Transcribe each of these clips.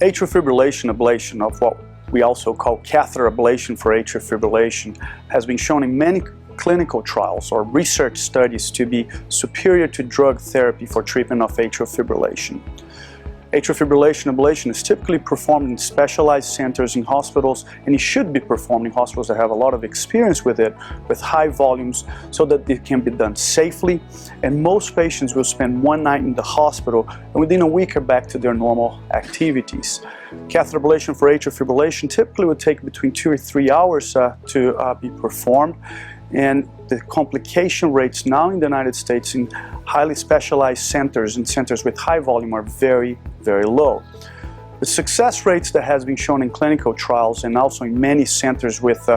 Atrial fibrillation ablation, of what we also call catheter ablation for atrial fibrillation, has been shown in many clinical trials or research studies to be superior to drug therapy for treatment of atrial fibrillation. Atrial fibrillation ablation is typically performed in specialized centers in hospitals, and it should be performed in hospitals that have a lot of experience with it, with high volumes, so that it can be done safely. And most patients will spend one night in the hospital, and within a week are back to their normal activities. Catheter ablation for atrial fibrillation typically would take between 2 or 3 hours to be performed. And the complication rates now in the United States in highly specialized centers and centers with high volume are very, very low. The success rates that has been shown in clinical trials and also in many centers with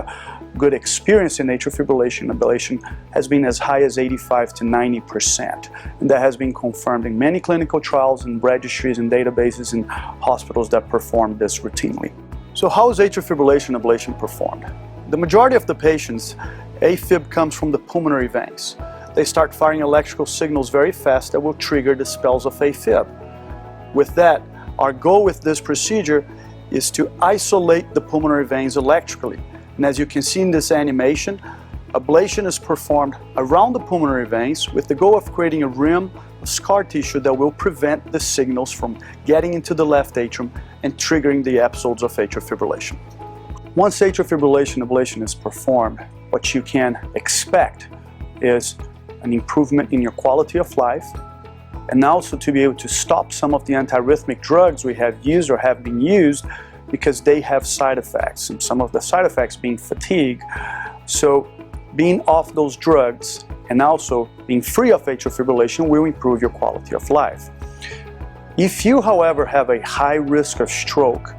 good experience in atrial fibrillation ablation has been as high as 85 to 90%. And that has been confirmed in many clinical trials and registries and databases in hospitals that perform this routinely. So how is atrial fibrillation ablation performed? The majority of the patients, AFib comes from the pulmonary veins. They start firing electrical signals very fast that will trigger the spells of AFib. With that, our goal with this procedure is to isolate the pulmonary veins electrically. And as you can see in this animation, ablation is performed around the pulmonary veins with the goal of creating a rim of scar tissue that will prevent the signals from getting into the left atrium and triggering the episodes of atrial fibrillation. Once atrial fibrillation ablation is performed, what you can expect is an improvement in your quality of life, and also to be able to stop some of the antiarrhythmic drugs we have used or have been used, because they have side effects, and some of the side effects being fatigue. So being off those drugs and also being free of atrial fibrillation will improve your quality of life. If you, however, have a high risk of stroke,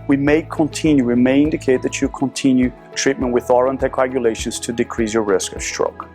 we may indicate that you continue treatment with oral anticoagulations to decrease your risk of stroke.